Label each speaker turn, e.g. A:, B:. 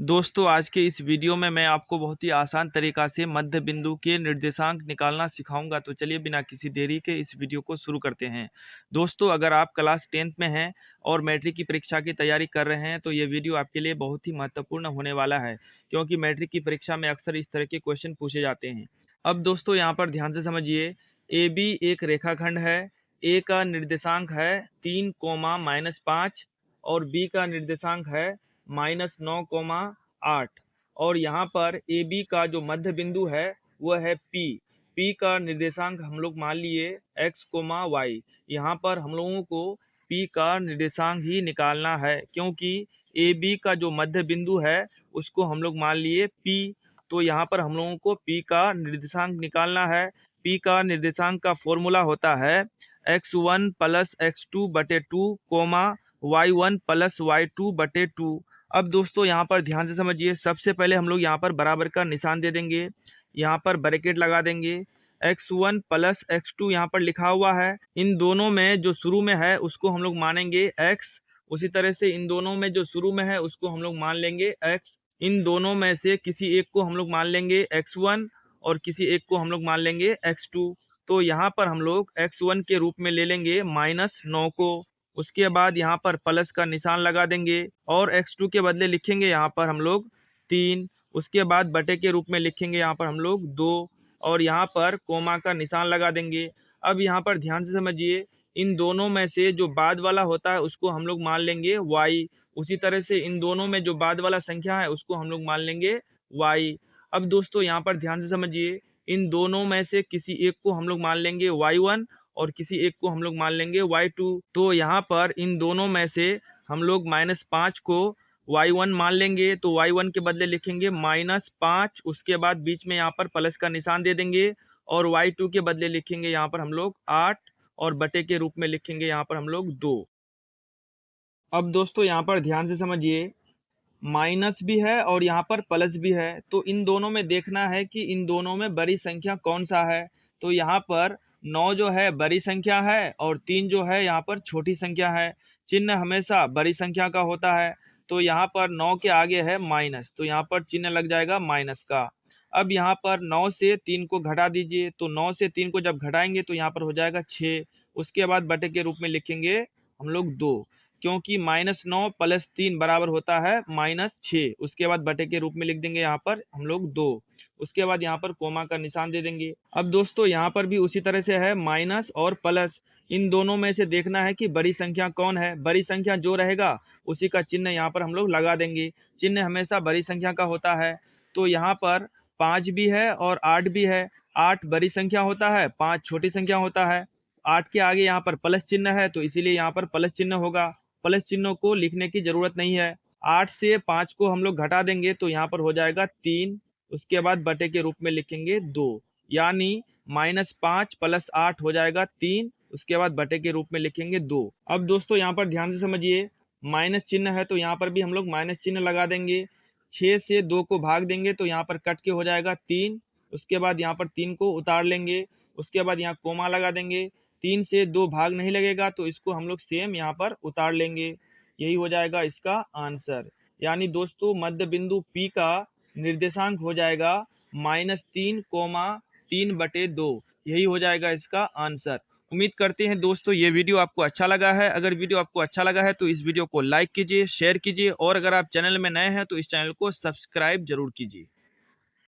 A: दोस्तों आज के इस वीडियो में मैं आपको बहुत ही आसान तरीका से मध्य बिंदु के निर्देशांक निकालना सिखाऊंगा। तो चलिए बिना किसी देरी के इस वीडियो को शुरू करते हैं। दोस्तों अगर आप क्लास 10th में हैं और मैट्रिक की परीक्षा की तैयारी कर रहे हैं तो ये वीडियो आपके लिए बहुत ही महत्वपूर्ण होने वाला है, क्योंकि मैट्रिक की परीक्षा में अक्सर इस तरह के क्वेश्चन पूछे जाते हैं। अब दोस्तों यहाँ पर ध्यान से समझिए, ए बी एक रेखाखंड है। ए का निर्देशांक है 3, -5 और बी का निर्देशांक है -9, 8 और यहाँ पर ए बी का जो मध्य बिंदु है वह है पी। पी का निर्देशांक हम लोग मान लिए x, यहाँ पर हम लोगों को पी का निर्देशांक ही निकालना है, क्योंकि ए बी का जो मध्य बिंदु है उसको हम लोग मान लिए पी। तो यहाँ पर हम लोगों को पी का निर्देशांक निकालना है। पी का निर्देशांक का फॉर्मूला होता है x1 + x2/2, y1 + y2/2। अब दोस्तों यहाँ पर ध्यान से समझिए, सबसे पहले हम लोग यहाँ पर बराबर का निशान दे देंगे, यहाँ पर ब्रैकेट लगा देंगे। x1 + x2 यहाँ पर लिखा हुआ है, इन दोनों में जो शुरू में है उसको हम लोग मानेंगे x। उसी तरह से इन दोनों में जो शुरू में है उसको हम लोग मान लेंगे x। इन दोनों में से किसी एक को हम लोग मान लेंगे x1 और किसी एक को हम लोग मान लेंगे x2। तो यहाँ पर हम लोग x1 के रूप में ले लेंगे -9 को। उसके बाद यहाँ पर प्लस का निशान लगा देंगे और x2 के बदले लिखेंगे यहाँ पर हम लोग 3। उसके बाद बटे के रूप में लिखेंगे यहाँ पर हम लोग 2 और यहाँ पर कोमा का निशान लगा देंगे। अब यहाँ पर ध्यान से समझिए, इन दोनों में से जो बाद वाला होता है उसको हम लोग मान लेंगे y। उसी तरह से इन दोनों में जो बाद वाला संख्या है उसको हम लोग मान लेंगे y। अब दोस्तों यहाँ पर ध्यान से समझिए, इन दोनों में से किसी एक को हम लोग मान लेंगे y1 और किसी एक को हम लोग मान लेंगे y2। तो यहाँ पर इन दोनों में से हम लोग -5 को y1 मान लेंगे, तो y1 के बदले लिखेंगे -5। उसके बाद बीच में यहाँ पर प्लस का निशान दे देंगे और y2 के बदले लिखेंगे यहाँ पर हम लोग 8 और बटे के रूप में लिखेंगे यहाँ पर हम लोग 2। अब दोस्तों यहाँ पर ध्यान से समझिए, माइनस भी है और यहाँ पर प्लस भी है, तो इन दोनों में देखना है कि इन दोनों में बड़ी संख्या कौन सा है। तो यहाँ पर 9 जो है बड़ी संख्या है और 3 जो है यहाँ पर छोटी संख्या है। चिन्ह हमेशा बड़ी संख्या का होता है, तो यहाँ पर 9 के आगे है माइनस, तो यहाँ पर चिन्ह लग जाएगा माइनस का। अब यहाँ पर 9 से 3 को घटा दीजिए, तो 9 से 3 को जब घटाएंगे तो यहाँ पर हो जाएगा 6। उसके बाद बटे के रूप में लिखेंगे हम लोग 2, क्योंकि -9 + 3 बराबर होता है -6। उसके बाद बटे के रूप में लिख देंगे यहाँ पर हम लोग 2। उसके बाद यहाँ पर कोमा का निशान दे देंगे। अब दोस्तों यहाँ पर भी उसी तरह से है, माइनस और प्लस, इन दोनों में से देखना है कि बड़ी संख्या कौन है। बड़ी संख्या जो रहेगा उसी का चिन्ह यहाँ पर हम लोग लगा देंगे। चिन्ह हमेशा बड़ी संख्या का होता है, तो यहाँ पर 5 भी है और 8 भी है। 8 बड़ी संख्या होता है, 5 छोटी संख्या होता है। 8 के आगे यहाँ पर प्लस चिन्ह है, तो इसीलिए यहाँ पर प्लस चिन्ह होगा। प्लस चिन्हों को लिखने की जरूरत नहीं है। 8 से 5 को हम लोग घटा देंगे तो यहाँ पर हो जाएगा 3। उसके बाद बटे के रूप में लिखेंगे 2, यानी -5 + 8 हो जाएगा 3। उसके बाद बटे के रूप में लिखेंगे 2। अब दोस्तों यहाँ पर ध्यान से समझिए, माइनस चिन्ह है तो यहाँ पर भी हम लोग माइनस चिन्ह लगा देंगे। 6 से 2 को भाग देंगे तो यहाँ पर कट के हो जाएगा 3। उसके बाद यहाँ पर 3 को उतार लेंगे। उसके बाद यहाँ कोमा लगा देंगे। 3 से 2 भाग नहीं लगेगा तो इसको हम लोग सेम यहाँ पर उतार लेंगे। यही हो जाएगा इसका आंसर। यानी दोस्तों मध्य बिंदु P का निर्देशांक हो जाएगा -3, 3/2। यही हो जाएगा इसका आंसर। उम्मीद करते हैं दोस्तों ये वीडियो आपको अच्छा लगा है। अगर वीडियो आपको अच्छा लगा है तो इस वीडियो को लाइक कीजिए, शेयर कीजिए और अगर आप चैनल में नए हैं तो इस चैनल को सब्सक्राइब जरूर कीजिए।